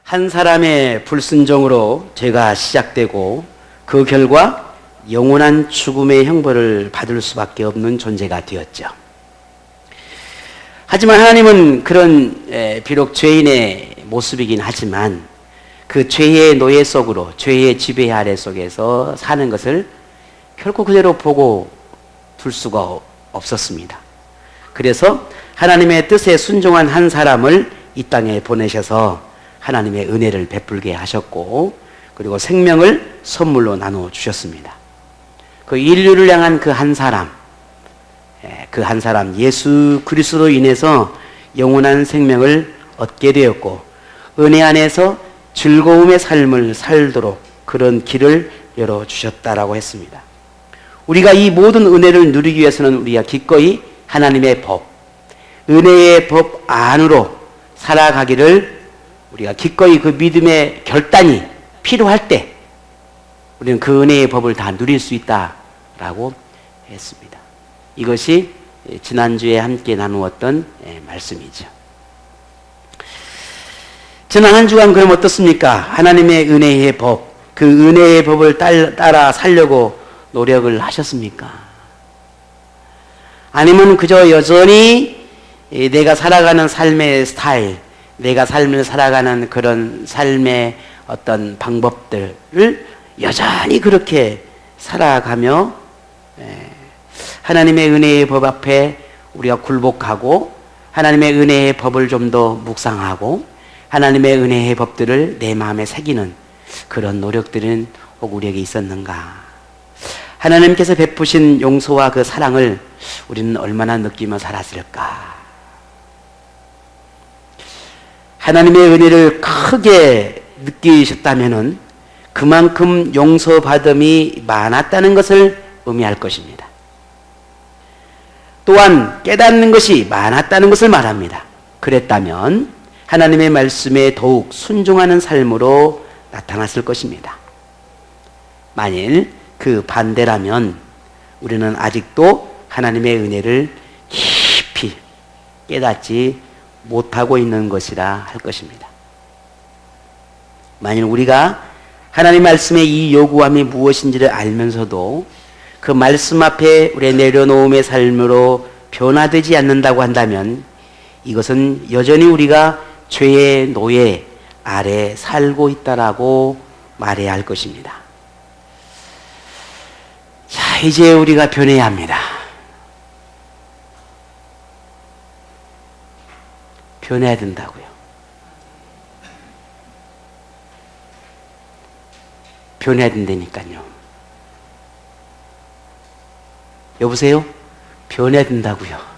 한 사람의 불순종으로 죄가 시작되고 그 결과 영원한 죽음의 형벌을 받을 수밖에 없는 존재가 되었죠. 하지만 하나님은 그런 비록 죄인의 모습이긴 하지만 그 죄의 노예 속으로, 죄의 지배 아래 속에서 사는 것을 결코 그대로 보고 둘 수가 없었습니다. 그래서 하나님의 뜻에 순종한 한 사람을 이 땅에 보내셔서 하나님의 은혜를 베풀게 하셨고, 그리고 생명을 선물로 나누어 주셨습니다. 그 인류를 향한 그 한 사람, 예수 그리스도로 인해서 영원한 생명을 얻게 되었고, 은혜 안에서 즐거움의 삶을 살도록 그런 길을 열어주셨다라고 했습니다. 우리가 이 모든 은혜를 누리기 위해서는 우리가 기꺼이 하나님의 법, 은혜의 법 안으로 살아가기를 우리가 기꺼이 그 믿음의 결단이 필요할 때 우리는 그 은혜의 법을 다 누릴 수 있다라고 했습니다. 이것이 지난주에 함께 나누었던 말씀이죠. 지난 한 주간 그럼 어떻습니까? 하나님의 은혜의 법, 그 은혜의 법을 따라 살려고 노력을 하셨습니까? 아니면 그저 여전히 내가 살아가는 삶의 스타일, 내가 삶을 살아가는 그런 삶의 어떤 방법들을 여전히 그렇게 살아가며 하나님의 은혜의 법 앞에 우리가 굴복하고 하나님의 은혜의 법을 좀 더 묵상하고 하나님의 은혜의 법들을 내 마음에 새기는 그런 노력들은 혹 우리에게 있었는가? 하나님께서 베푸신 용서와 그 사랑을 우리는 얼마나 느끼며 살았을까? 하나님의 은혜를 크게 느끼셨다면은 그만큼 용서받음이 많았다는 것을 의미할 것입니다. 또한 깨닫는 것이 많았다는 것을 말합니다. 그랬다면 하나님의 말씀에 더욱 순종하는 삶으로 나타났을 것입니다. 만일 그 반대라면 우리는 아직도 하나님의 은혜를 깊이 깨닫지 못하고 있는 것이라 할 것입니다. 만일 우리가 하나님 말씀의 이 요구함이 무엇인지를 알면서도 그 말씀 앞에 우리의 내려놓음의 삶으로 변화되지 않는다고 한다면 이것은 여전히 우리가 죄의 노예 아래 살고 있다라고 말해야 할 것입니다. 자, 이제 우리가 변해야 합니다. 변해야 된다고요. 변해야 된다니까요. 여보세요? 변해야 된다고요.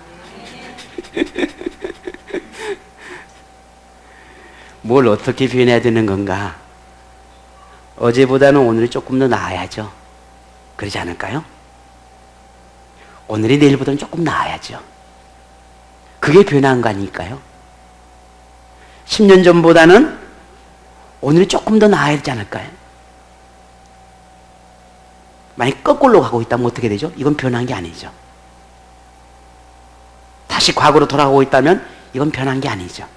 뭘 어떻게 변해야 되는 건가? 어제보다는 오늘이 조금 더 나아야죠. 그러지 않을까요? 오늘이 내일보다는 조금 나아야죠. 그게 변한 거 아닐까요? 10년 전보다는 오늘이 조금 더 나아야 되지 않을까요? 만약 거꾸로 가고 있다면 어떻게 되죠? 이건 변한 게 아니죠. 다시 과거로 돌아가고 있다면 이건 변한 게 아니죠.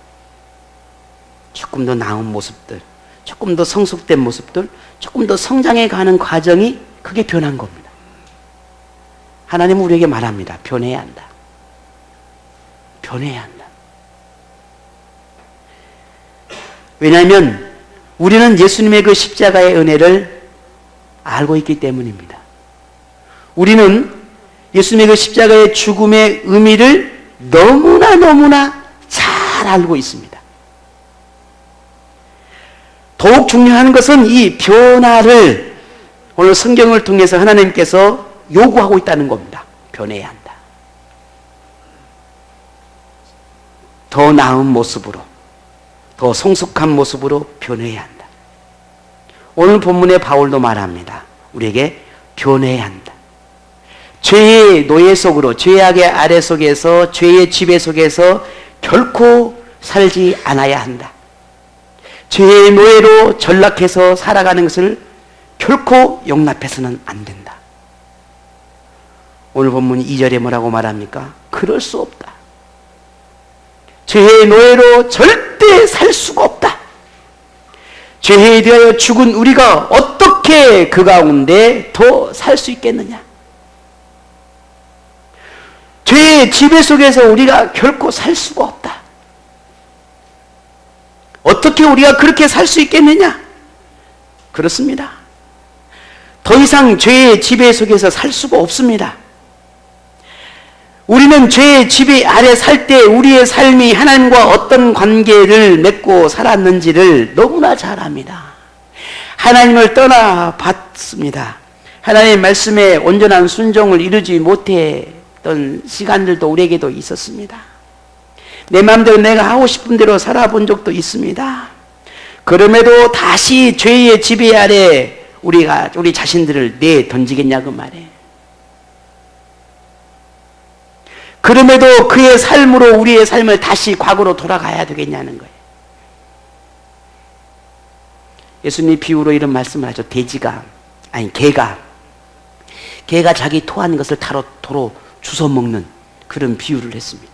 조금 더 나은 모습들, 조금 더 성숙된 모습들, 조금 더 성장해 가는 과정이 그게 변한 겁니다. 하나님은 우리에게 말합니다. 변해야 한다. 변해야 한다. 왜냐하면 우리는 예수님의 그 십자가의 은혜를 알고 있기 때문입니다. 우리는 예수님의 그 십자가의 죽음의 의미를 너무나 잘 알고 있습니다. 더욱 중요한 것은 이 변화를 오늘 성경을 통해서 하나님께서 요구하고 있다는 겁니다. 변해야 한다. 더 나은 모습으로, 더 성숙한 모습으로 변해야 한다. 오늘 본문의 바울도 말합니다. 우리에게 변해야 한다. 죄의 노예 속으로, 죄악의 아래 속에서, 죄의 지배 속에서 결코 살지 않아야 한다. 죄의 노예로 전락해서 살아가는 것을 결코 용납해서는 안 된다. 오늘 본문 2절에 뭐라고 말합니까? 그럴 수 없다. 죄의 노예로 절대 살 수가 없다. 죄에 대하여 죽은 우리가 어떻게 그 가운데 더 살 수 있겠느냐? 죄의 지배 속에서 우리가 결코 살 수가 없다. 어떻게 우리가 그렇게 살 수 있겠느냐? 그렇습니다. 더 이상 죄의 지배 속에서 살 수가 없습니다. 우리는 죄의 지배 아래 살 때 우리의 삶이 하나님과 어떤 관계를 맺고 살았는지를 너무나 잘 압니다. 하나님을 떠나봤습니다. 하나님의 말씀에 온전한 순종을 이루지 못했던 시간들도 우리에게도 있었습니다. 내 마음대로 내가 하고 싶은 대로 살아본 적도 있습니다. 그럼에도 다시 죄의 지배 아래 우리 자신들을 내던지겠냐 그 말이에요. 그럼에도 그의 삶으로 우리의 삶을 다시 과거로 돌아가야 되겠냐는 거예요. 예수님이 비유로 이런 말씀을 하죠. 개가 자기 토한 것을 도로 주워 먹는 그런 비유를 했습니다.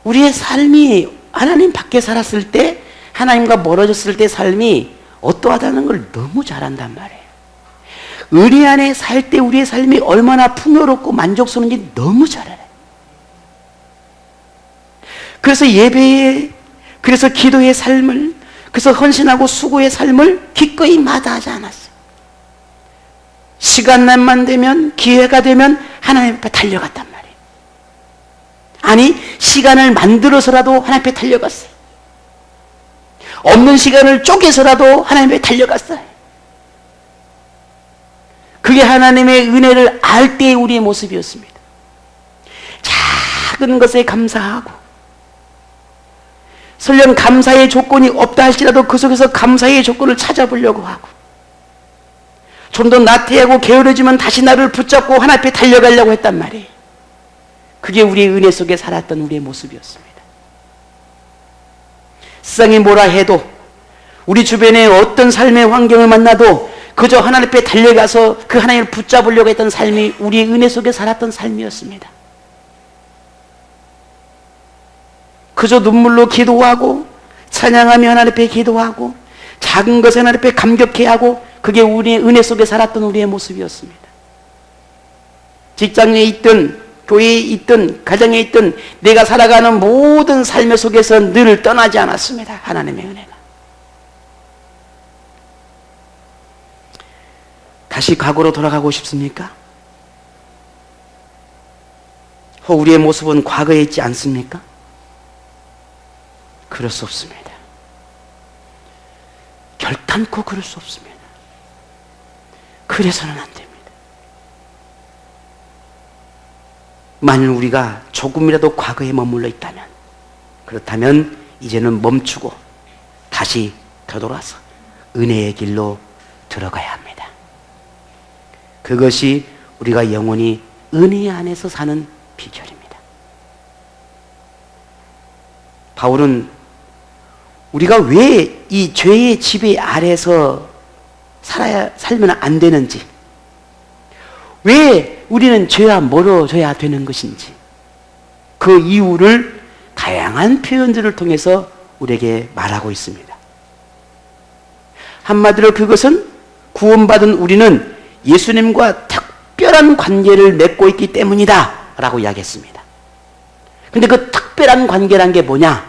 우리의 삶이 하나님 밖에 살았을 때, 하나님과 멀어졌을 때 삶이 어떠하다는 걸 너무 잘 안단 말이에요. 은혜 안에 살 때 우리의 삶이 얼마나 풍요롭고 만족스러운지 너무 잘 알아요. 그래서 예배에, 그래서 기도의 삶을, 그래서 헌신하고 수고의 삶을 기꺼이 마다하지 않았어요. 시간만 되면, 기회가 되면 하나님 앞에 달려갔단 말이에요. 아니, 시간을 만들어서라도 하나님 앞에 달려갔어요. 없는 시간을 쪼개서라도 하나님 앞에 달려갔어요. 그게 하나님의 은혜를 알 때의 우리의 모습이었습니다. 작은 것에 감사하고, 설령 감사의 조건이 없다 할지라도 그 속에서 감사의 조건을 찾아보려고 하고, 좀 더 나태하고 게으르지만 다시 나를 붙잡고 하나님 앞에 달려가려고 했단 말이에요. 그게 우리의 은혜 속에 살았던 우리의 모습이었습니다. 세상이 뭐라 해도, 우리 주변에 어떤 삶의 환경을 만나도 그저 하나님 앞에 달려가서 그 하나님을 붙잡으려고 했던 삶이 우리의 은혜 속에 살았던 삶이었습니다. 그저 눈물로 기도하고 찬양하며 하나님 앞에 기도하고 작은 것에 하나님 앞에 감격해하고, 그게 우리의 은혜 속에 살았던 우리의 모습이었습니다. 직장에 있든 교회에 있든 가정에 있든 내가 살아가는 모든 삶의 속에서 늘 떠나지 않았습니다. 하나님의 은혜가. 다시 과거로 돌아가고 싶습니까? 우리의 모습은 과거에 있지 않습니까? 그럴 수 없습니다. 결단코 그럴 수 없습니다. 그래서는 안 됩니다. 만일 우리가 조금이라도 과거에 머물러 있다면, 그렇다면 이제는 멈추고 다시 되돌아서 은혜의 길로 들어가야 합니다. 그것이 우리가 영원히 은혜 안에서 사는 비결입니다. 바울은 우리가 왜 이 죄의 지배 아래서 살면 안 되는지, 왜 우리는 죄와 멀어져야 되는 것인지, 그 이유를 다양한 표현들을 통해서 우리에게 말하고 있습니다. 한마디로 그것은 구원받은 우리는 예수님과 특별한 관계를 맺고 있기 때문이다 라고 이야기했습니다. 근데 그 특별한 관계란 게 뭐냐?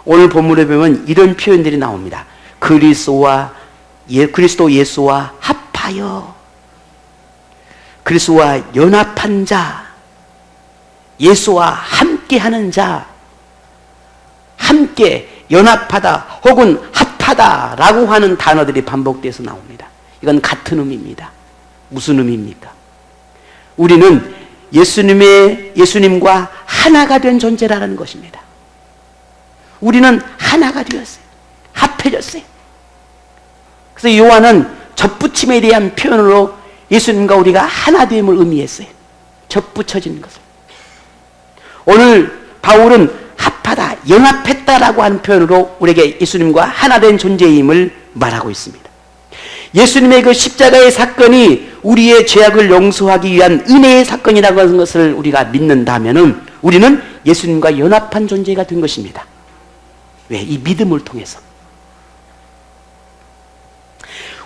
오늘 본문에 보면 이런 표현들이 나옵니다. 그리스도 예수와 합하여, 그리스도와 연합한 자, 예수와 함께하는 자, 함께 연합하다 혹은 합하다라고 하는 단어들이 반복돼서 나옵니다. 이건 같은 의미입니다. 무슨 의미입니까? 우리는 예수님과 하나가 된 존재라는 것입니다. 우리는 하나가 되었어요. 합해졌어요. 그래서 요한은 접붙임에 대한 표현으로 예수님과 우리가 하나됨을 의미했어요. 접붙여진 것을. 오늘 바울은 합하다, 연합했다라고 하는 표현으로 우리에게 예수님과 하나된 존재임을 말하고 있습니다. 예수님의 그 십자가의 사건이 우리의 죄악을 용서하기 위한 은혜의 사건이라고 하는 것을 우리가 믿는다면은 우리는 예수님과 연합한 존재가 된 것입니다. 왜? 이 믿음을 통해서.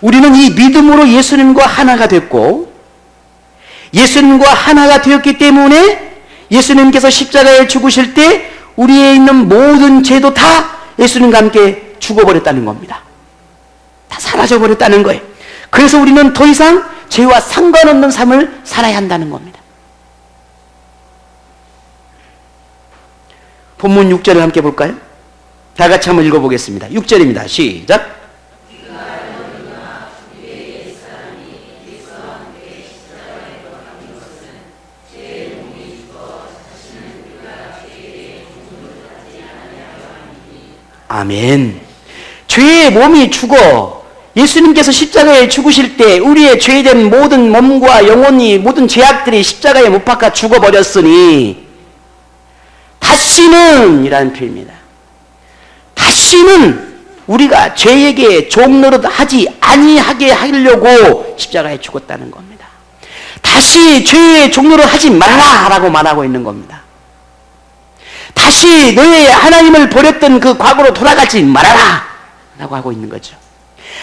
우리는 이 믿음으로 예수님과 하나가 됐고, 예수님과 하나가 되었기 때문에 예수님께서 십자가에 죽으실 때 우리에 있는 모든 죄도 다 예수님과 함께 죽어버렸다는 겁니다. 다 사라져버렸다는 거예요. 그래서 우리는 더 이상 죄와 상관없는 삶을 살아야 한다는 겁니다. 본문 6절을 함께 볼까요? 다 같이 한번 읽어보겠습니다. 6절입니다. 시작. 아멘. 죄의 몸이 죽어 예수님께서 십자가에 죽으실 때 우리의 죄된 모든 몸과 영혼이 모든 죄악들이 십자가에 못 박아 죽어버렸으니 다시는 이라는 표현입니다. 다시는 우리가 죄에게 종노릇 하지 아니하게 하려고 십자가에 죽었다는 겁니다. 다시 죄의 종노릇 하지 말라라고 말하고 있는 겁니다. 다시 너의 하나님을 버렸던 그 과거로 돌아가지 말아라 라고 하고 있는 거죠.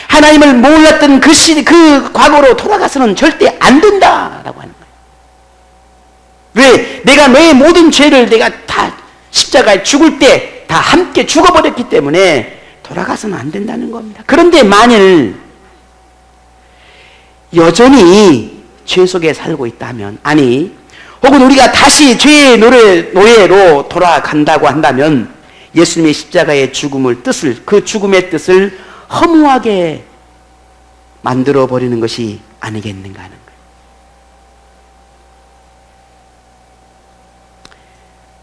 하나님을 몰랐던 그 과거로 돌아가서는 절대 안 된다 라고 하는 거예요. 왜? 내가 너의 모든 죄를 내가 다 십자가에 죽을 때 다 함께 죽어버렸기 때문에 돌아가서는 안 된다는 겁니다. 그런데 만일 여전히 죄 속에 살고 있다면, 아니 혹은 우리가 다시 죄의 노예로 돌아간다고 한다면 예수님의 십자가의 죽음을 그 죽음의 뜻을 허무하게 만들어버리는 것이 아니겠는가 하는 거예요.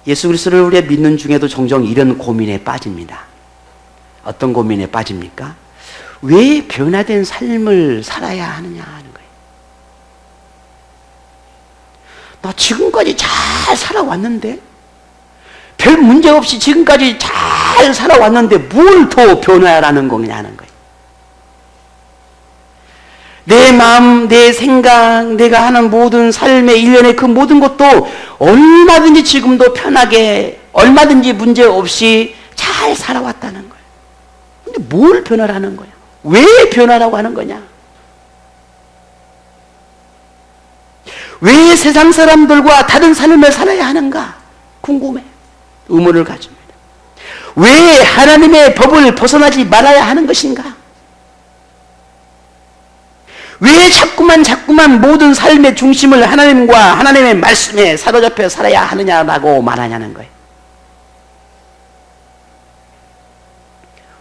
예수 그리스도를 우리가 믿는 중에도 종종 이런 고민에 빠집니다. 어떤 고민에 빠집니까? 왜 변화된 삶을 살아야 하느냐 하는 거예요. 나 지금까지 잘 살아왔는데, 별 문제 없이 지금까지 잘 살아왔는데 뭘 더 변화하라는 거냐는 거예요. 내 마음, 내 생각, 내가 하는 모든 삶의 일련의 그 모든 것도 얼마든지 지금도 편하게, 얼마든지 문제 없이 잘 살아왔다는 거예요. 근데 뭘 변화라는 거야? 왜 변화라고 하는 거냐? 왜 세상 사람들과 다른 삶을 살아야 하는가? 궁금해. 의문을 가집니다. 왜 하나님의 법을 벗어나지 말아야 하는 것인가? 왜 자꾸만 모든 삶의 중심을 하나님과 하나님의 말씀에 사로잡혀 살아야 하느냐라고 말하냐는 거예요.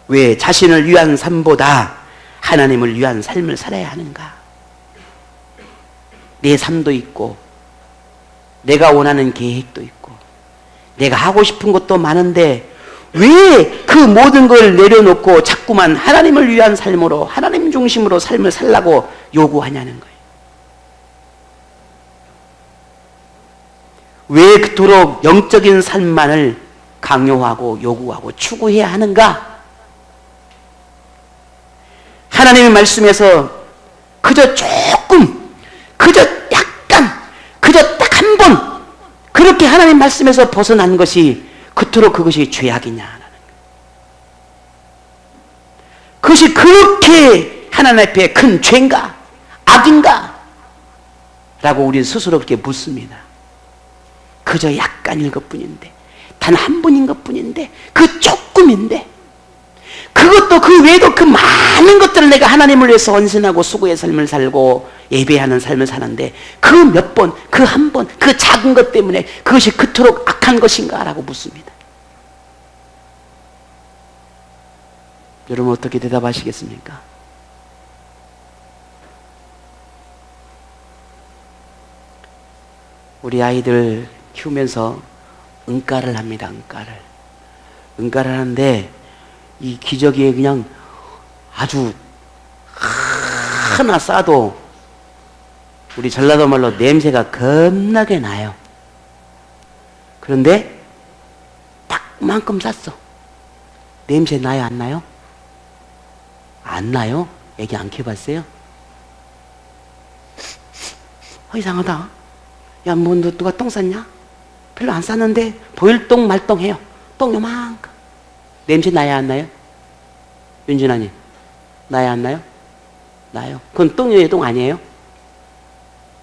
왜 자신을 위한 삶보다 하나님을 위한 삶을 살아야 하는가? 내 삶도 있고, 내가 원하는 계획도 있고, 내가 하고 싶은 것도 많은데 왜 그 모든 걸 내려놓고 자꾸만 하나님을 위한 삶으로, 하나님 중심으로 삶을 살라고 요구하냐는 거예요. 왜 그토록 영적인 삶만을 강요하고 요구하고 추구해야 하는가? 하나님의 말씀에서 그저 조금, 그저 약간, 그저 딱 한 번 그렇게 하나님 말씀에서 벗어난 것이 그토록 그것이 죄악이냐 하는 거예요. 그것이 그렇게 하나님 앞에 큰 죄인가? 악인가? 라고 우리는 스스로 그렇게 묻습니다. 그저 약간일 것뿐인데, 단 한 번인 것뿐인데, 그 조금인데, 그것도 그 외에도 그 많은 것들을 내가 하나님을 위해서 헌신하고 수고의 삶을 살고 예배하는 삶을 사는데 그 몇 번, 그 한 번, 그 작은 것 때문에 그것이 그토록 악한 것인가? 라고 묻습니다. 여러분 어떻게 대답하시겠습니까? 우리 아이들 키우면서 응가를 합니다. 응가를 하는데 이 기저귀에 그냥 아주 하나 싸도 우리 전라도 말로 냄새가 겁나게 나요. 그런데 딱 만큼 쌌어. 냄새 나요? 안 나요? 안 나요? 애기 안 키워봤어요? 이상하다. 야, 뭐 너 누가 똥 쌌냐? 별로 안 쌌는데 보일똥 말똥해요. 똥 요만큼. 냄새 나야 안 나요? 윤진아님, 나야 안 나요? 나요. 그건 똥이에요, 똥 아니에요?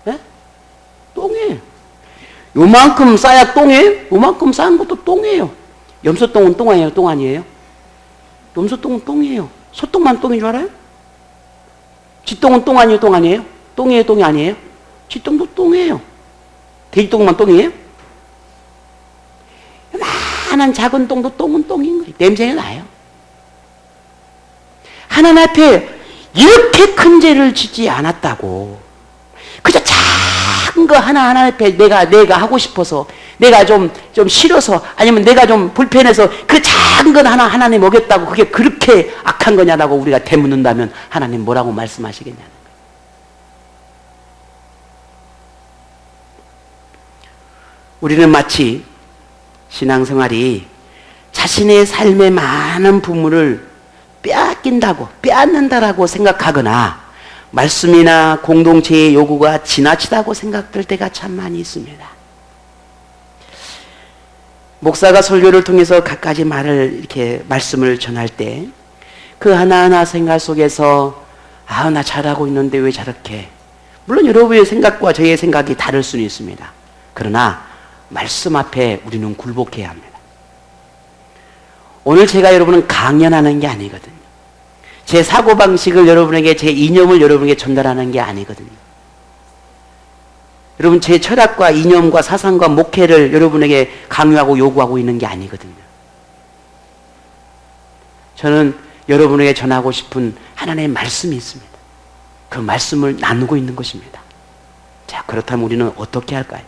예? 똥이에요. 요만큼 싸야 똥이에요? 요만큼 쌓은 것도 똥이에요. 염소똥은 똥 아니에요, 똥 아니에요? 염소똥은 똥이에요. 소똥만 똥인 줄 알아요? 쥐똥은 똥 아니에요, 똥 아니에요? 똥이에요, 똥이 아니에요? 쥐똥도 똥이에요. 돼지똥만 똥이에요? 요만한 작은 똥도 똥은 똥인 거예요. 냄새가 나요. 하나님 앞에 이렇게 큰 죄를 짓지 않았다고. 그저 작은 거 하나하나 앞에 내가 하고 싶어서, 내가 좀 싫어서, 아니면 내가 좀 불편해서 그 작은 건 하나님 먹였다고 그게 그렇게 악한 거냐라고 우리가 되묻는다면 하나님 뭐라고 말씀하시겠냐는 거예요. 우리는 마치 신앙생활이 자신의 삶의 많은 부분을 빼앗는다라고 생각하거나 말씀이나 공동체의 요구가 지나치다고 생각될 때가 참 많이 있습니다. 목사가 설교를 통해서 갖가지 이렇게 말씀을 전할 때 그 하나하나 생각 속에서 나 잘하고 있는데 왜 저렇게, 물론 여러분의 생각과 저의 생각이 다를 수는 있습니다. 그러나 말씀 앞에 우리는 굴복해야 합니다. 오늘 제가 여러분은 강연하는 게 아니거든요. 제 사고방식을 여러분에게, 제 이념을 여러분에게 전달하는 게 아니거든요. 여러분, 제 철학과 이념과 사상과 목회를 여러분에게 강요하고 요구하고 있는 게 아니거든요. 저는 여러분에게 전하고 싶은 하나님의 말씀이 있습니다. 그 말씀을 나누고 있는 것입니다. 자, 그렇다면 우리는 어떻게 할까요?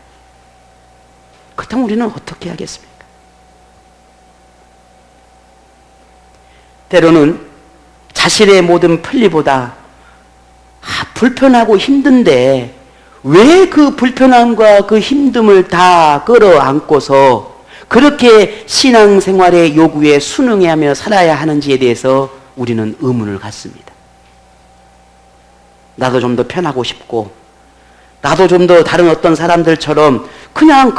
그렇다면 우리는 어떻게 하겠습니까? 때로는 자신의 모든 편리보다 불편하고 힘든데 왜 그 불편함과 그 힘듦을 다 끌어안고서 그렇게 신앙생활의 요구에 순응하며 살아야 하는지에 대해서 우리는 의문을 갖습니다. 나도 좀 더 편하고 싶고, 나도 좀 더 다른 어떤 사람들처럼 그냥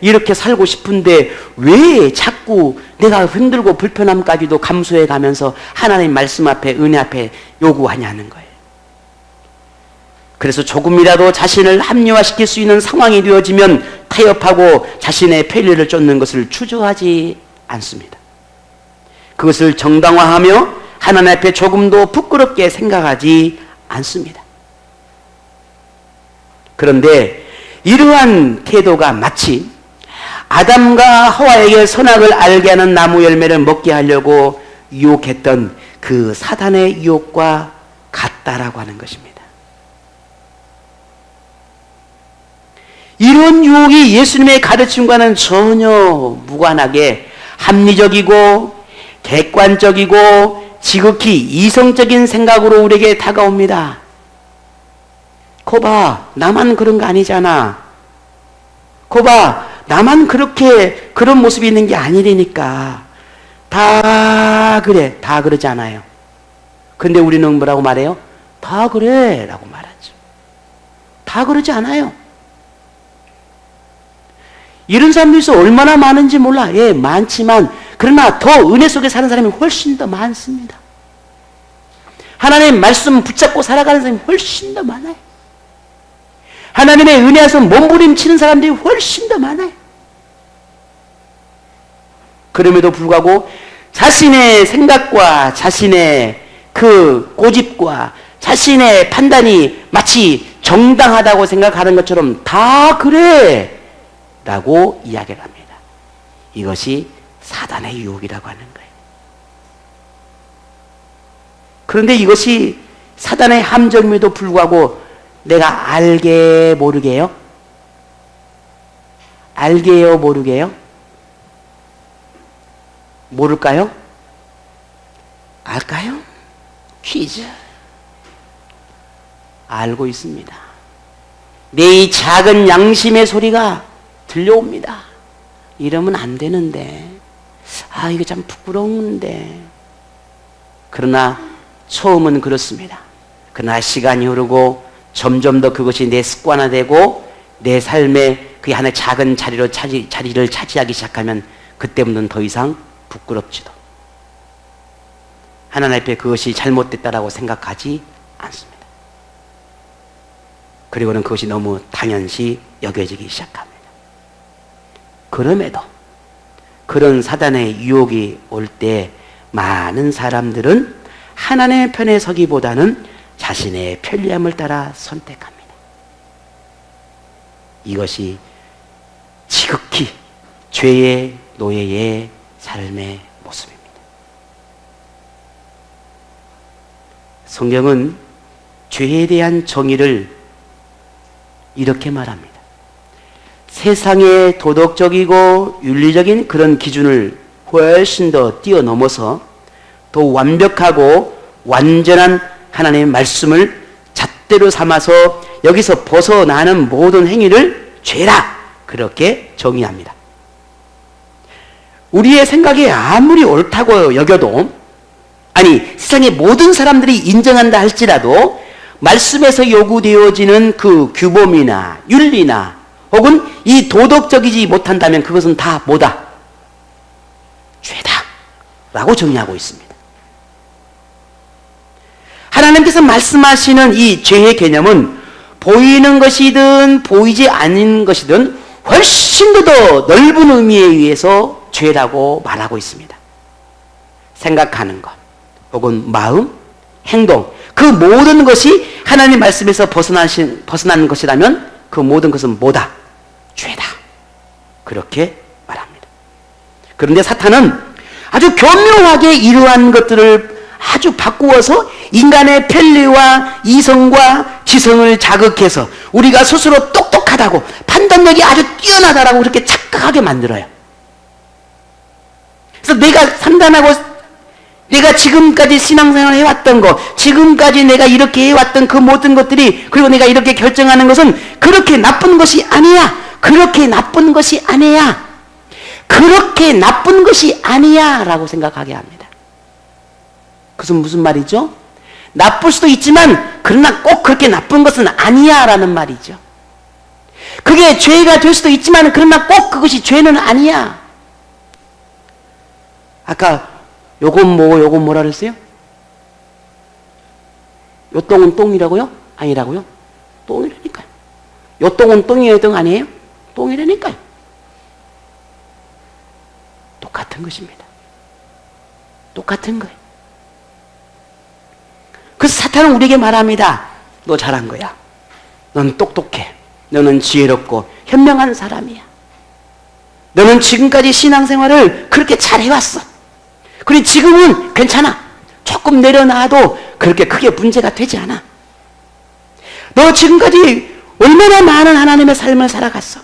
이렇게 살고 싶은데 왜 자꾸 내가 힘들고 불편함까지도 감수해 가면서 하나님 말씀 앞에, 은혜 앞에 요구하냐는 거예요. 그래서 조금이라도 자신을 합리화시킬 수 있는 상황이 되어지면 타협하고 자신의 편리를 쫓는 것을 추조하지 않습니다. 그것을 정당화하며 하나님 앞에 조금도 부끄럽게 생각하지 않습니다. 그런데 이러한 태도가 마치 아담과 하와에게 선악을 알게 하는 나무 열매를 먹게 하려고 유혹했던 그 사단의 유혹과 같다라고 하는 것입니다. 이런 유혹이 예수님의 가르침과는 전혀 무관하게 합리적이고 객관적이고 지극히 이성적인 생각으로 우리에게 다가옵니다. 거봐, 나만 그런 거 아니잖아. 거봐, 나만 그런 모습이 있는 게 아니라니까. 다 그래. 다 그러지 않아요. 근데 우리는 뭐라고 말해요? 다 그래 라고 말하죠. 다 그러지 않아요. 이런 사람들이 있어 얼마나 많은지 몰라. 예, 많지만 그러나 더 은혜 속에 사는 사람이 훨씬 더 많습니다. 하나님의 말씀 붙잡고 살아가는 사람이 훨씬 더 많아요. 하나님의 은혜 안에서 몸부림치는 사람들이 훨씬 더 많아요. 그럼에도 불구하고 자신의 생각과 자신의 그 고집과 자신의 판단이 마치 정당하다고 생각하는 것처럼 다 그래 라고 이야기를 합니다. 이것이 사단의 유혹이라고 하는 거예요. 그런데 이것이 사단의 함정임에도 불구하고 내가 알게 모르게요? 알게요 모르게요? 모를까요? 알까요? 퀴즈. 알고 있습니다. 내 이 작은 양심의 소리가 들려옵니다. 이러면 안 되는데, 이거 참 부끄러운데. 그러나 처음은 그렇습니다. 그러나 시간이 흐르고 점점 더 그것이 내 습관화되고 내 삶의 그 하나의 작은 자리를 차지하기 시작하면 그때부터는 더 이상 부끄럽지도 하나님 앞에 그것이 잘못됐다라고 생각하지 않습니다. 그리고는 그것이 너무 당연시 여겨지기 시작합니다. 그럼에도 그런 사단의 유혹이 올 때 많은 사람들은 하나님의 편에 서기보다는 자신의 편리함을 따라 선택합니다. 이것이 지극히 죄의 노예의 삶의 모습입니다. 성경은 죄에 대한 정의를 이렇게 말합니다. 세상의 도덕적이고 윤리적인 그런 기준을 훨씬 더 뛰어넘어서 더 완벽하고 완전한 하나님의 말씀을 잣대로 삼아서 여기서 벗어나는 모든 행위를 죄라 그렇게 정의합니다. 우리의 생각이 아무리 옳다고 여겨도, 아니 세상의 모든 사람들이 인정한다 할지라도 말씀에서 요구되어지는 그 규범이나 윤리나 혹은 이 도덕적이지 못한다면 그것은 다 뭐다? 죄다 라고 정의하고 있습니다. 하나님께서 말씀하시는 이 죄의 개념은 보이는 것이든 보이지 않는 것이든 훨씬 더 넓은 의미에 의해서 죄라고 말하고 있습니다. 생각하는 것 혹은 마음, 행동, 그 모든 것이 하나님 말씀에서 벗어난 것이라면 그 모든 것은 뭐다? 죄다. 그렇게 말합니다. 그런데 사탄은 아주 교묘하게 이러한 것들을 아주 바꾸어서 인간의 편리와 이성과 지성을 자극해서 우리가 스스로 똑똑하다고 판단력이 아주 뛰어나다라고 그렇게 착각하게 만들어요. 그래서 내가 판단하고 내가 지금까지 신앙생활을 해왔던 것, 지금까지 내가 이렇게 해왔던 그 모든 것들이, 그리고 내가 이렇게 결정하는 것은 그렇게 나쁜 것이 아니야. 그렇게 나쁜 것이 아니야. 그렇게 나쁜 것이 아니야 라고 생각하게 합니다. 그것은 무슨 말이죠? 나쁠 수도 있지만 그러나 꼭 그렇게 나쁜 것은 아니야 라는 말이죠. 그게 죄가 될 수도 있지만 그러나 꼭 그것이 죄는 아니야. 아까 요건 뭐고 요건 뭐라 그랬어요? 요 똥은 똥이라고요? 아니라고요? 똥이라니까요. 요 똥은 똥이에요, 똥 아니에요? 똥이라니까요. 똑같은 것입니다. 똑같은 거예요. 그래서 사탄은 우리에게 말합니다. 너 잘한 거야. 넌 똑똑해. 너는 지혜롭고 현명한 사람이야. 너는 지금까지 신앙생활을 그렇게 잘 해왔어. 그리고 지금은 괜찮아. 조금 내려놔도 그렇게 크게 문제가 되지 않아. 너 지금까지 얼마나 많은 하나님의 삶을 살아갔어.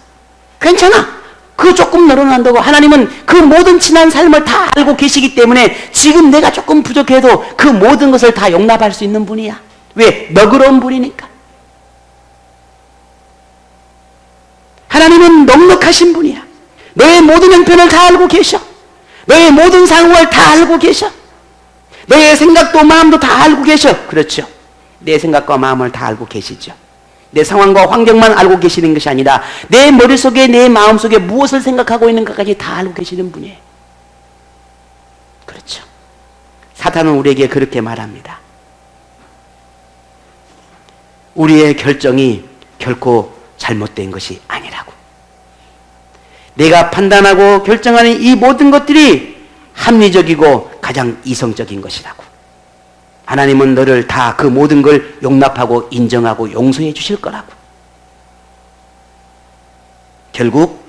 괜찮아. 그 조금 내려놓는다고 하나님은 그 모든 지난 삶을 다 알고 계시기 때문에 지금 내가 조금 부족해도 그 모든 것을 다 용납할 수 있는 분이야. 왜? 너그러운 분이니까. 하나님은 넉넉하신 분이야. 너의 모든 형편을 다 알고 계셔. 너의 모든 상황을 다 알고 계셔. 너의 생각도 마음도 다 알고 계셔. 그렇죠. 내 생각과 마음을 다 알고 계시죠. 내 상황과 환경만 알고 계시는 것이 아니라 내 머릿속에 내 마음속에 무엇을 생각하고 있는가까지 다 알고 계시는 분이에요. 그렇죠. 사탄은 우리에게 그렇게 말합니다. 우리의 결정이 결코 잘못된 것이 아니라고. 내가 판단하고 결정하는 이 모든 것들이 합리적이고 가장 이성적인 것이라고. 하나님은 너를 다 그 모든 걸 용납하고 인정하고 용서해 주실 거라고. 결국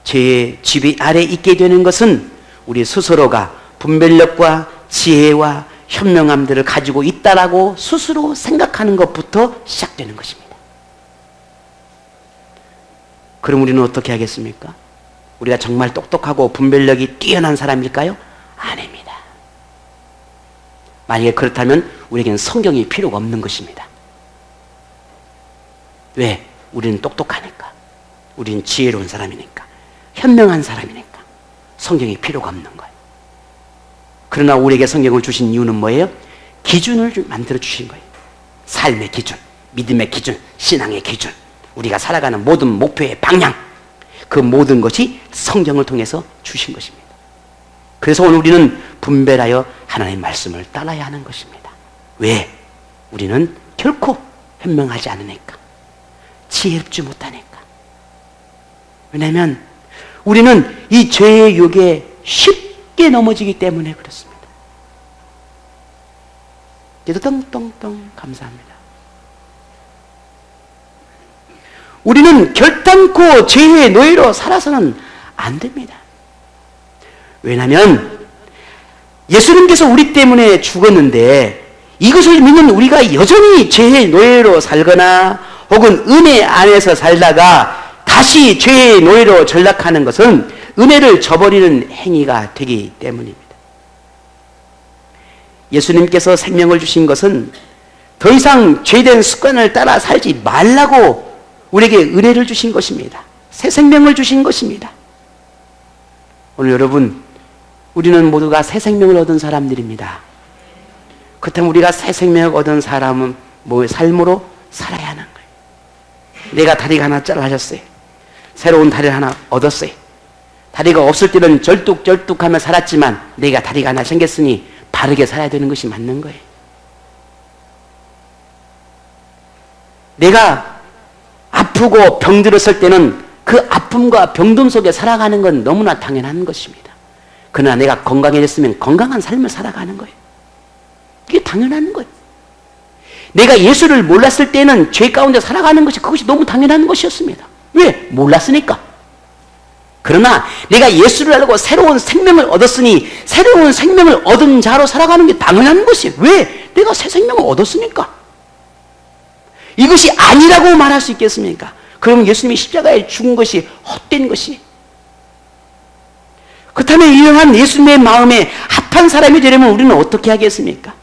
죄의 지배 아래 있게 되는 것은 우리 스스로가 분별력과 지혜와 현명함들을 가지고 있다라고 스스로 생각하는 것부터 시작되는 것입니다. 그럼 우리는 어떻게 하겠습니까? 우리가 정말 똑똑하고 분별력이 뛰어난 사람일까요? 아닙니다. 만약에 그렇다면 우리에게는 성경이 필요가 없는 것입니다. 왜? 우리는 똑똑하니까. 우리는 지혜로운 사람이니까. 현명한 사람이니까. 성경이 필요가 없는 거예요. 그러나 우리에게 성경을 주신 이유는 뭐예요? 기준을 만들어 주신 거예요. 삶의 기준, 믿음의 기준, 신앙의 기준, 우리가 살아가는 모든 목표의 방향, 그 모든 것이 성경을 통해서 주신 것입니다. 그래서 오늘 우리는 분별하여 하나님의 말씀을 따라야 하는 것입니다. 왜? 우리는 결코 현명하지 않으니까. 지혜롭지 못하니까. 왜냐하면 우리는 이 죄의 유혹에 쉽게 넘어지기 때문에 그렇습니다. 기도 똥똥똥 감사합니다. 우리는 결단코 죄의 노예로 살아서는 안 됩니다. 왜냐하면 예수님께서 우리 때문에 죽었는데 이것을 믿는 우리가 여전히 죄의 노예로 살거나 혹은 은혜 안에서 살다가 다시 죄의 노예로 전락하는 것은 은혜를 저버리는 행위가 되기 때문입니다. 예수님께서 생명을 주신 것은 더 이상 죄된 습관을 따라 살지 말라고 우리에게 은혜를 주신 것입니다. 새 생명을 주신 것입니다. 오늘 여러분, 우리는 모두가 새 생명을 얻은 사람들입니다. 그렇다면 우리가 새 생명을 얻은 사람은 삶으로 살아야 하는 거예요. 내가 다리가 하나 잘라졌어요. 새로운 다리를 하나 얻었어요. 다리가 없을 때는 절뚝절뚝하며 살았지만 내가 다리가 하나 생겼으니 바르게 살아야 되는 것이 맞는 거예요. 내가 아프고 병들었을 때는 그 아픔과 병듦 속에 살아가는 건 너무나 당연한 것입니다. 그러나 내가 건강해졌으면 건강한 삶을 살아가는 거예요. 이게 당연한 거예요. 내가 예수를 몰랐을 때는 죄 가운데 살아가는 것이 그것이 너무 당연한 것이었습니다. 왜? 몰랐으니까. 그러나 내가 예수를 알고 새로운 생명을 얻었으니 새로운 생명을 얻은 자로 살아가는 게 당연한 것이에요. 왜? 내가 새 생명을 얻었으니까. 이것이 아니라고 말할 수 있겠습니까? 그러면 예수님이 십자가에 죽은 것이 헛된 것이. 그렇다면 이러한 예수님의 마음에 합한 사람이 되려면 우리는 어떻게 하겠습니까?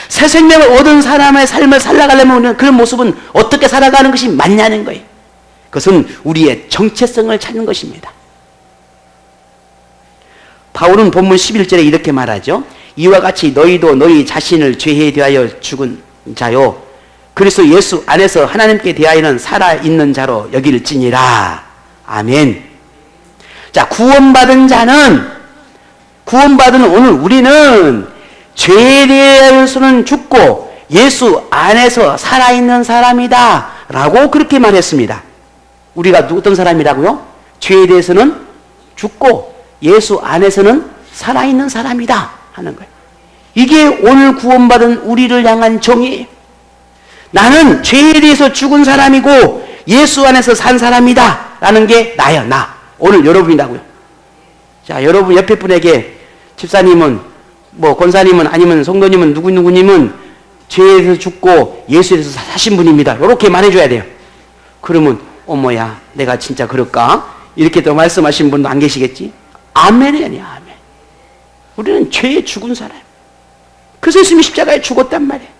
새 생명을 얻은 사람의 삶을 살아가려면 우리는 그런 모습은 어떻게 살아가는 것이 맞냐는 거예요. 그것은 우리의 정체성을 찾는 것입니다. 바울은 본문 11절에 이렇게 말하죠. 이와 같이 너희도 너희 자신을 죄에 대하여 죽은 자요 그리스도 예수 안에서 하나님께 대하여는 살아있는 자로 여길지니라. 아멘. 자, 구원받은 오늘 우리는 죄에 대해서는 죽고 예수 안에서 살아있는 사람이다 라고 그렇게 말했습니다. 우리가 어떤 사람이라고요? 죄에 대해서는 죽고 예수 안에서는 살아있는 사람이다 하는 거예요. 이게 오늘 구원받은 우리를 향한 정의예요. 나는 죄에 대해서 죽은 사람이고 예수 안에서 산 사람이다 라는 게 나야, 나. 오늘 여러분이라고요. 자, 여러분 옆에 분에게 집사님은 권사님은 아니면 성도님은 누구님은 죄에 대해서 죽고 예수에 대해서 사신 분입니다. 이렇게 말해줘야 돼요. 그러면 어머야 내가 진짜 그럴까? 이렇게 또 말씀하신 분도 안 계시겠지? 아멘이 아니야. 아멘. 우리는 죄에 죽은 사람. 그래서 예수님이 십자가에 죽었단 말이에요.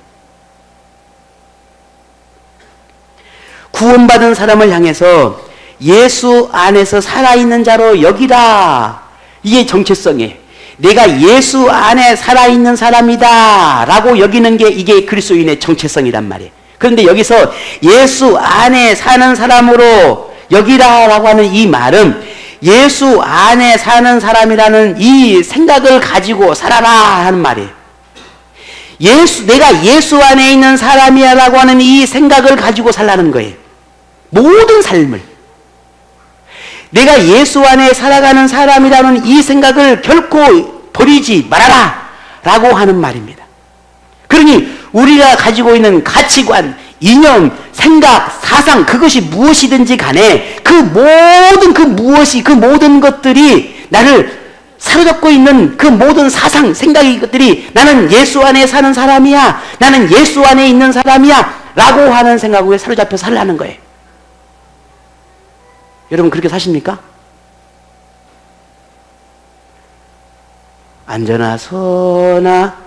구원받은 사람을 향해서 예수 안에서 살아있는 자로 여기라. 이게 정체성이에요. 내가 예수 안에 살아있는 사람이다 라고 여기는 게 이게 그리스도인의 정체성이란 말이에요. 그런데 여기서 예수 안에 사는 사람으로 여기라 라고 하는 이 말은 예수 안에 사는 사람이라는 이 생각을 가지고 살아라 하는 말이에요. 내가 예수 안에 있는 사람이야 라고 하는 이 생각을 가지고 살라는 거예요. 모든 삶을. 내가 예수 안에 살아가는 사람이라는 이 생각을 결코 버리지 말아라 라고 하는 말입니다. 그러니 우리가 가지고 있는 가치관, 이념, 생각, 사상 그것이 무엇이든지 간에 그 모든 것들이 나를 사로잡고 있는 그 모든 사상, 생각이 것들이 나는 예수 안에 사는 사람이야, 나는 예수 안에 있는 사람이야 라고 하는 생각에 사로잡혀 살라는 거예요. 여러분 그렇게 사십니까? 앉아나 서나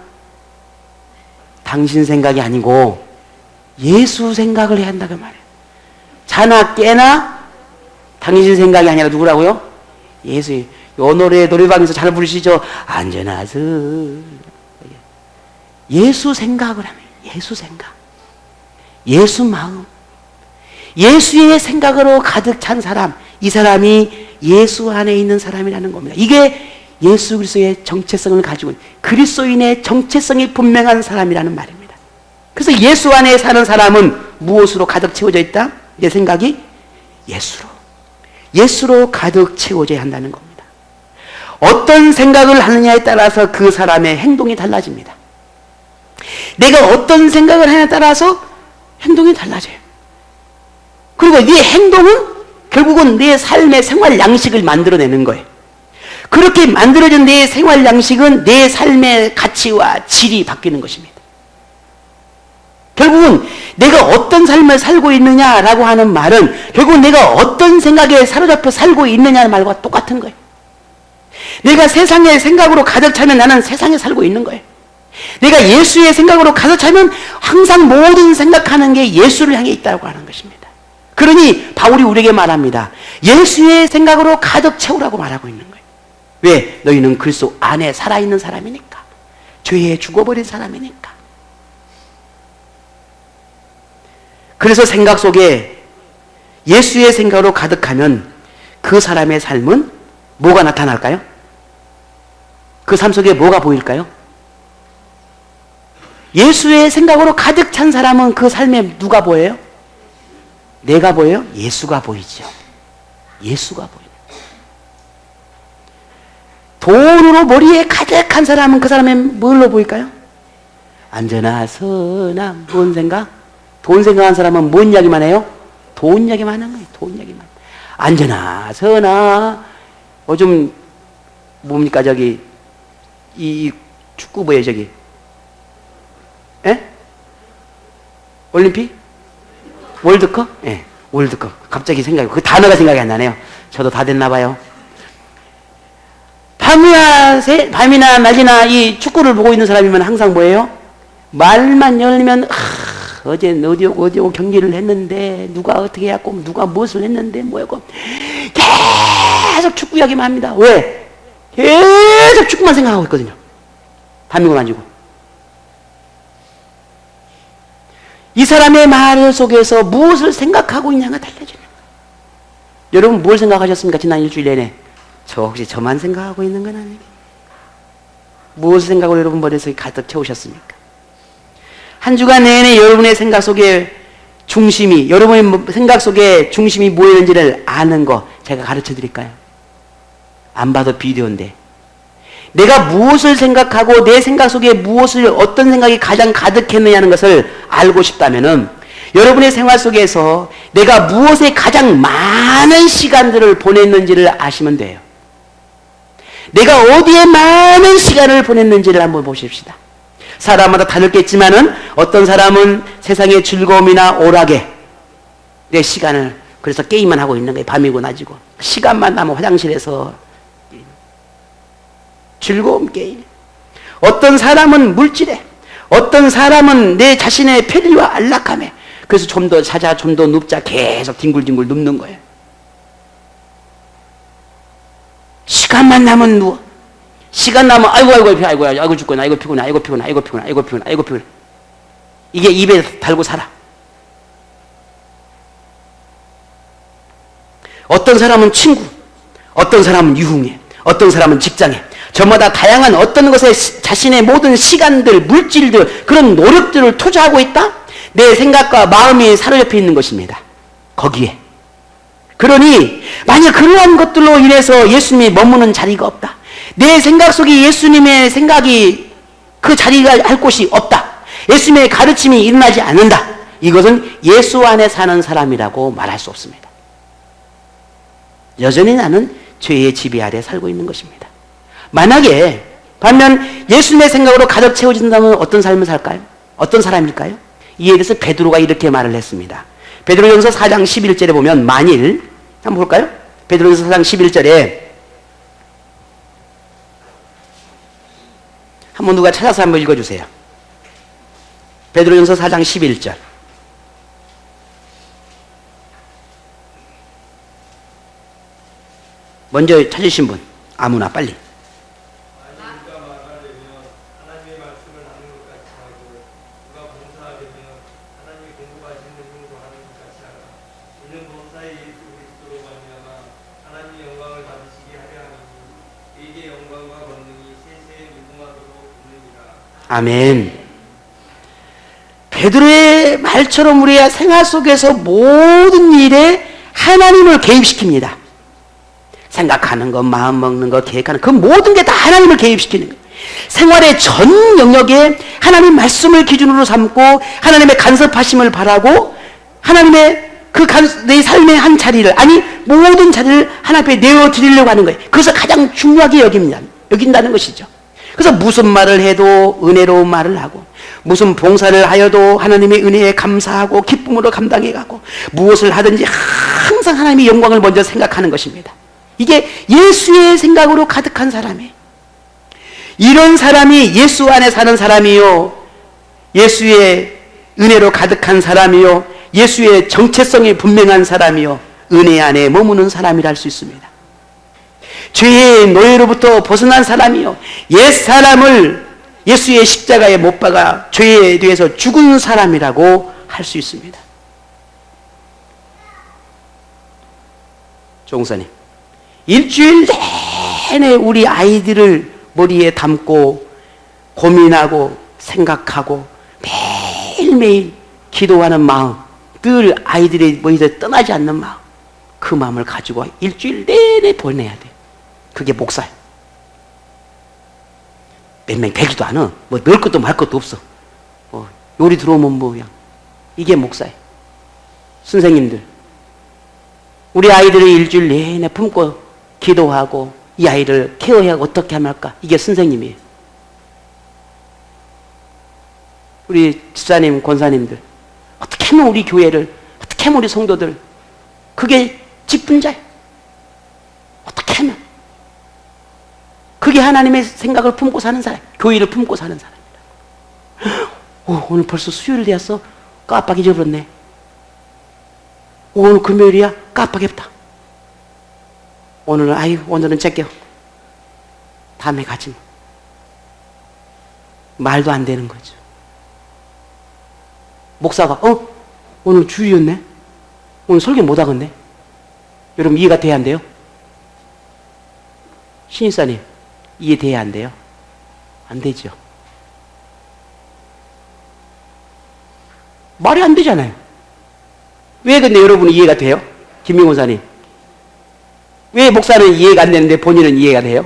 당신 생각이 아니고 예수 생각을 해야 한다고 말이에요. 자나 깨나 당신 생각이 아니라 누구라고요? 예수. 이 노래 노래방에서 잘 부르시죠? 앉아나 서 예수 생각을 하면 예수 생각, 예수 마음, 예수의 생각으로 가득 찬 사람, 이 사람이 예수 안에 있는 사람이라는 겁니다. 이게 예수 그리스도의 정체성을 가지고 있는 그리스도인의 정체성이 분명한 사람이라는 말입니다. 그래서 예수 안에 사는 사람은 무엇으로 가득 채워져 있다? 내 생각이 예수로 가득 채워져야 한다는 겁니다. 어떤 생각을 하느냐에 따라서 그 사람의 행동이 달라집니다. 내가 어떤 생각을 하느냐에 따라서 행동이 달라져요. 그리고 네 행동은 결국은 내 삶의 생활 양식을 만들어내는 거예요. 그렇게 만들어진 내 생활 양식은 내 삶의 가치와 질이 바뀌는 것입니다. 결국은 내가 어떤 삶을 살고 있느냐라고 하는 말은 결국은 내가 어떤 생각에 사로잡혀 살고 있느냐는 말과 똑같은 거예요. 내가 세상의 생각으로 가득 차면 나는 세상에 살고 있는 거예요. 내가 예수의 생각으로 가득 차면 항상 모든 생각하는 게 예수를 향해 있다고 하는 것입니다. 그러니 바울이 우리에게 말합니다. 예수의 생각으로 가득 채우라고 말하고 있는 거예요. 왜? 너희는 그리스도 안에 살아있는 사람이니까. 죄에 죽어버린 사람이니까. 그래서 생각 속에 예수의 생각으로 가득하면 그 사람의 삶은 뭐가 나타날까요? 그 삶 속에 뭐가 보일까요? 예수의 생각으로 가득 찬 사람은 그 삶에 누가 보여요? 내가 보여요? 예수가 보이죠. 예수가 보여요. 돈으로 머리에 가득한 사람은 그 사람의 뭘로 보일까요? 안전하, 선한, 뭔 생각? 돈 생각한 사람은 뭔 이야기만 해요? 돈 이야기만 하는 거예요. 돈 이야기만. 안전하, 선하, 좀 뭡니까 저기 이 축구 뭐예요 저기? 에? 올림픽? 월드컵? 예, 월드컵. 갑자기 생각이, 그 단어가 생각이 안 나네요. 저도 다 됐나 봐요. 밤이나 낮이나 이 축구를 보고 있는 사람이면 항상 뭐예요? 말만 열면, 어제 어디오고 경기를 했는데, 누가 어떻게 해갖고, 누가 무엇을 했는데, 뭐였고. 계속 축구 이야기만 합니다. 왜? 계속 축구만 생각하고 있거든요. 밤이고 낮이고. 이 사람의 말 속에서 무엇을 생각하고 있냐가 달라지는 거예요. 여러분 뭘 생각하셨습니까? 지난 일주일 내내. 저 혹시 저만 생각하고 있는 건 아니에요? 무엇을 생각으로 여러분 머릿속에 가득 채우셨습니까? 한 주간 내내 여러분의 생각 속에 중심이, 여러분의 생각 속에 중심이 뭐였는지를 아는 거 제가 가르쳐 드릴까요? 안 봐도 비디오인데. 내가 무엇을 생각하고 내 생각 속에 어떤 생각이 가장 가득했느냐는 것을 알고 싶다면은 여러분의 생활 속에서 내가 무엇에 가장 많은 시간들을 보냈는지를 아시면 돼요. 내가 어디에 많은 시간을 보냈는지를 한번 보십시다. 사람마다 다르겠지만은 어떤 사람은 세상의 즐거움이나 오락에 내 시간을, 그래서 게임만 하고 있는 거예요. 밤이고 낮이고. 시간만 나면 화장실에서 즐거움 게임. 어떤 사람은 물질에, 어떤 사람은 내 자신의 편리와 안락함에, 그래서 좀 더 자자, 좀 더 눕자, 계속 뒹굴뒹굴 눕는 거예요. 시간만 나면 누워. 시간 나면 아이고 죽겠나, 아이고 피곤해, 아이고 피곤해, 아이고 피곤해, 아이고 피곤해, 아이고 피곤해. 이게 입에 달고 살아. 어떤 사람은 친구, 어떤 사람은 유흥에, 어떤 사람은 직장에, 저마다 다양한 어떤 것에 자신의 모든 시간들, 물질들, 그런 노력들을 투자하고 있다? 내 생각과 마음이 사로잡혀 있는 것입니다. 거기에. 그러니 만약 그러한 것들로 인해서 예수님이 머무는 자리가 없다. 내 생각 속에 예수님의 생각이 그 자리가 할 곳이 없다. 예수님의 가르침이 일어나지 않는다. 이것은 예수 안에 사는 사람이라고 말할 수 없습니다. 여전히 나는 죄의 지배 아래 살고 있는 것입니다. 만약에 반면 예수님의 생각으로 가득 채워진다면 어떤 삶을 살까요? 어떤 사람일까요? 이에 대해서 베드로가 이렇게 말을 했습니다. 베드로전서 4장 11절에 보면 만일, 한번 볼까요? 베드로전서 4장 11절에 한번 누가 찾아서 한번 읽어주세요. 베드로전서 4장 11절. 먼저 찾으신 분, 아무나 빨리. 영광을 받으시게 하려 하니 이게 영광과 아멘. 베드로의 말처럼 우리의 생활 속에서 모든 일에 하나님을 개입시킵니다. 생각하는 것, 마음 먹는 것, 계획하는 그 모든 게 다 하나님을 개입시키는 거예요. 생활의 전 영역에 하나님 말씀을 기준으로 삼고 하나님의 간섭하심을 바라고 하나님의 내 삶의 한 자리를, 아니 모든 자리를 하나님 앞에 내어드리려고 하는 거예요. 그것을 가장 중요하게 여긴다는 것이죠. 그래서 무슨 말을 해도 은혜로운 말을 하고, 무슨 봉사를 하여도 하나님의 은혜에 감사하고 기쁨으로 감당해가고, 무엇을 하든지 항상 하나님의 영광을 먼저 생각하는 것입니다. 이게 예수의 생각으로 가득한 사람이에요. 이런 사람이 예수 안에 사는 사람이요, 예수의 은혜로 가득한 사람이요, 예수의 정체성이 분명한 사람이요, 은혜 안에 머무는 사람이라 할 수 있습니다. 죄의 노예로부터 벗어난 사람이요, 옛사람을 예수의 십자가에 못 박아 죄에 대해서 죽은 사람이라고 할 수 있습니다. 종사님, 일주일 내내 우리 아이들을 머리에 담고 고민하고 생각하고 매일매일 기도하는 마음, 늘 아이들의 머리에 떠나지 않는 마음, 그 마음을 가지고 일주일 내내 보내야 돼. 그게 목사야. 몇 명 되지도 않아. 뭐 넣을 것도 말 것도 없어. 요리 들어오면 뭐야. 이게 목사야. 선생님들, 우리 아이들을 일주일 내내 품고 기도하고 이 아이를 케어해야 어떻게 하면 할까? 이게 선생님이에요. 우리 집사님, 권사님들, 어떻게 하면 우리 교회를, 어떻게 하면 우리 성도들, 그게 직분자예요. 어떻게 하면. 그게 하나님의 생각을 품고 사는 사람, 교회를 품고 사는 사람이다. 오늘 벌써 수요일 되었어? 깜빡 잊어버렸네. 오늘 금요일이야? 깜빡했다. 오늘은 제껴. 다음에 가지 뭐. 말도 안 되는 거죠. 목사가 오늘 주일이었네? 오늘 설교 못 하겠네? 여러분 이해가 돼야 안 돼요? 신입사님, 이해돼야 안 돼요? 안 되죠. 말이 안 되잖아요. 왜 근데 여러분이 이해가 돼요? 김명호사님, 왜 목사는 이해가 안 되는데 본인은 이해가 돼요?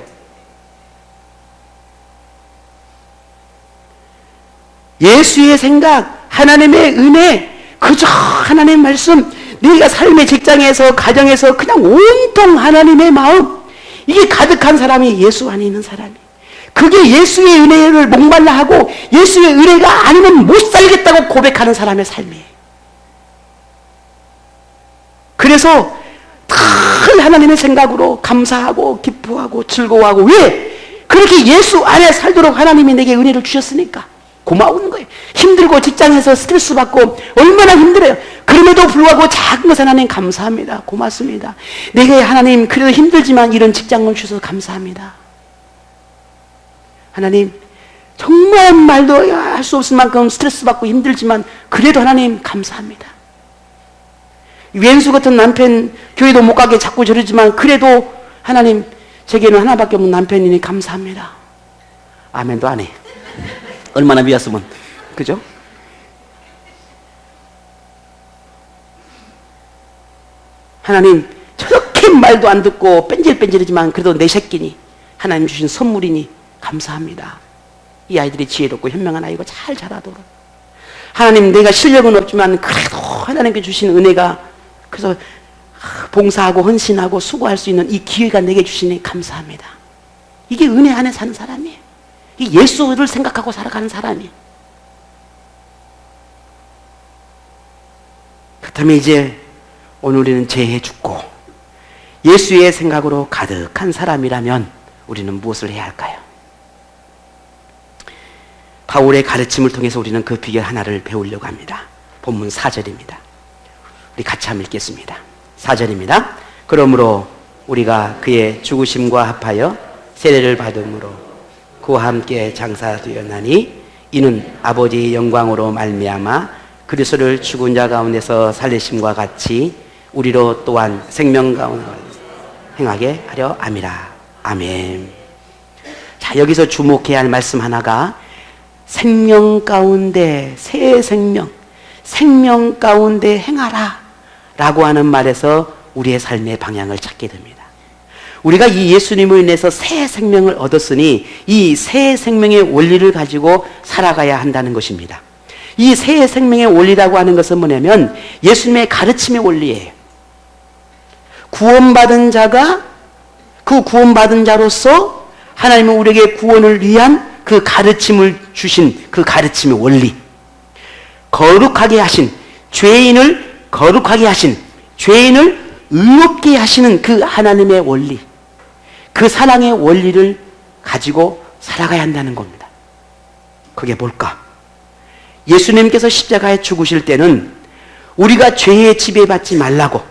예수의 생각, 하나님의 은혜, 그저 하나님의 말씀, 네가 삶의 직장에서, 가정에서 그냥 온통 하나님의 마음, 이게 가득한 사람이 예수 안에 있는 사람이. 그게 예수의 은혜를 목말라 하고 예수의 은혜가 아니면 못 살겠다고 고백하는 사람의 삶이에요. 그래서 늘 하나님의 생각으로 감사하고 기뻐하고 즐거워하고, 왜? 그렇게 예수 안에 살도록 하나님이 내게 은혜를 주셨으니까 고마운 거예요. 힘들고 직장에서 스트레스 받고 얼마나 힘들어요. 그럼에도 불구하고 작은 것은 하나님 감사합니다. 고맙습니다. 내게 하나님 그래도 힘들지만 이런 직장을 주셔서 감사합니다. 하나님 정말 말도 할 수 없을 만큼 스트레스 받고 힘들지만 그래도 하나님 감사합니다. 왼수 같은 남편 교회도 못 가게 자꾸 저러지만 그래도 하나님 제게는 하나밖에 없는 남편이니 감사합니다. 아멘도 안 해. 얼마나 미웠으면. 그죠? 하나님 저렇게 말도 안 듣고 뺀질뺀질하지만 그래도 내 새끼니 하나님 주신 선물이니 감사합니다. 이 아이들이 지혜롭고 현명한 아이고 잘 자라도록. 하나님 내가 실력은 없지만 그래도 하나님께 주신 은혜가, 그래서 봉사하고 헌신하고 수고할 수 있는 이 기회가 내게 주시니 감사합니다. 이게 은혜 안에 사는 사람이에요. 이 예수를 생각하고 살아가는 사람이에요. 그렇다면 이제 오늘 우리는 죄에 죽고 예수의 생각으로 가득한 사람이라면 우리는 무엇을 해야 할까요? 바울의 가르침을 통해서 우리는 그 비결 하나를 배우려고 합니다. 본문 4절입니다. 우리 같이 한번 읽겠습니다. 4절입니다. 그러므로 우리가 그의 죽으심과 합하여 세례를 받음으로 그와 함께 장사되었나니 이는 아버지의 영광으로 말미암아 그리스도를 죽은 자 가운데서 살리심과 같이 우리로 또한 생명 가운데 행하게 하려 함이라. 아멘. 자, 여기서 주목해야 할 말씀 하나가 생명 가운데 새 생명 가운데 행하라 라고 하는 말에서 우리의 삶의 방향을 찾게 됩니다. 우리가 이 예수님으로 인해서 새 생명을 얻었으니 이 새 생명의 원리를 가지고 살아가야 한다는 것입니다. 이 새 생명의 원리라고 하는 것은 뭐냐면 예수님의 가르침의 원리예요. 구원받은 자가 그 구원받은 자로서 하나님은 우리에게 구원을 위한 그 가르침을 주신 그 가르침의 원리, 거룩하게 하신, 죄인을 거룩하게 하신, 죄인을 의롭게 하시는 그 하나님의 원리, 그 사랑의 원리를 가지고 살아가야 한다는 겁니다. 그게 뭘까? 예수님께서 십자가에 죽으실 때는 우리가 죄에 지배받지 말라고,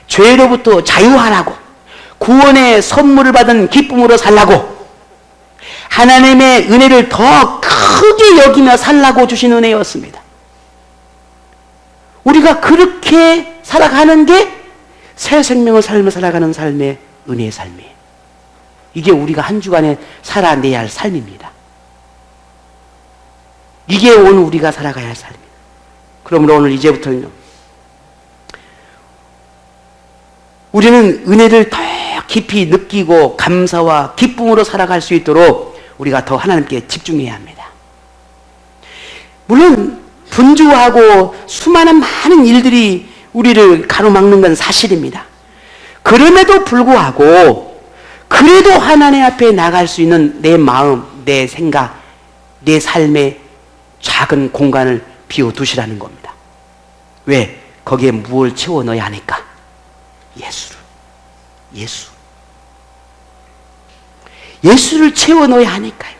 죄로부터 자유하라고, 구원의 선물을 받은 기쁨으로 살라고, 하나님의 은혜를 더 크게 여기며 살라고 주신 은혜였습니다. 우리가 그렇게 살아가는 게 새 생명의 삶을 살아가는 삶의 은혜의 삶이에요. 이게 우리가 한 주간에 살아내야 할 삶입니다. 이게 오늘 우리가 살아가야 할 삶이에요. 그러므로 오늘 이제부터는요, 우리는 은혜를 더 깊이 느끼고 감사와 기쁨으로 살아갈 수 있도록 우리가 더 하나님께 집중해야 합니다. 물론 분주하고 수많은 많은 일들이 우리를 가로막는 건 사실입니다. 그럼에도 불구하고 그래도 하나님 앞에 나갈 수 있는 내 마음, 내 생각, 내 삶의 작은 공간을 비워두시라는 겁니다. 왜? 거기에 무엇을 채워 넣어야 하니까? 예수를 채워 넣어야 하니까요.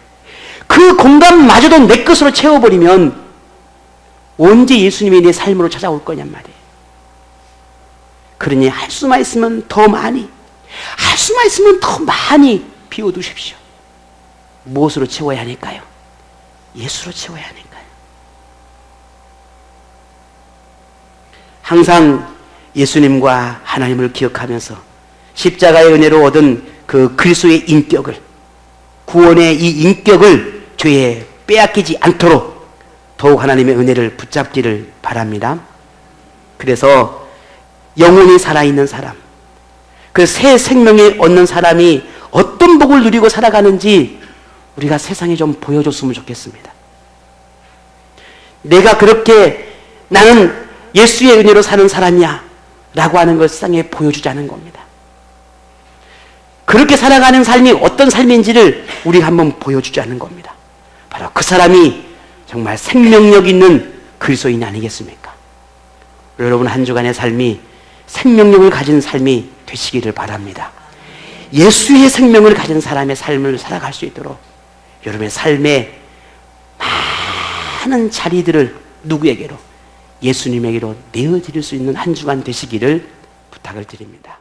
그 공간마저도 내 것으로 채워버리면 언제 예수님이 내 삶으로 찾아올 거냔 말이에요. 그러니 할 수만 있으면 더 많이, 할 수만 있으면 더 많이 비워두십시오. 무엇으로 채워야 하니까요? 예수로 채워야 하니까요. 항상 예수님과 하나님을 기억하면서 십자가의 은혜로 얻은 그 그리스도의 인격을, 구원의 이 인격을 죄에 빼앗기지 않도록 더욱 하나님의 은혜를 붙잡기를 바랍니다. 그래서 영혼이 살아있는 사람, 그 새 생명을 얻는 사람이 어떤 복을 누리고 살아가는지 우리가 세상에 좀 보여줬으면 좋겠습니다. 내가 그렇게 나는 예수의 은혜로 사는 사람이야 라고 하는 걸 세상에 보여주자는 겁니다. 그렇게 살아가는 삶이 어떤 삶인지를 우리가 한번 보여주자는 겁니다. 바로 그 사람이 정말 생명력 있는 그리스도인 아니겠습니까? 여러분 한 주간의 삶이 생명력을 가진 삶이 되시기를 바랍니다. 예수의 생명을 가진 사람의 삶을 살아갈 수 있도록 여러분의 삶의 많은 자리들을 누구에게로? 예수님에게로 내어드릴 수 있는 한 주간 되시기를 부탁을 드립니다.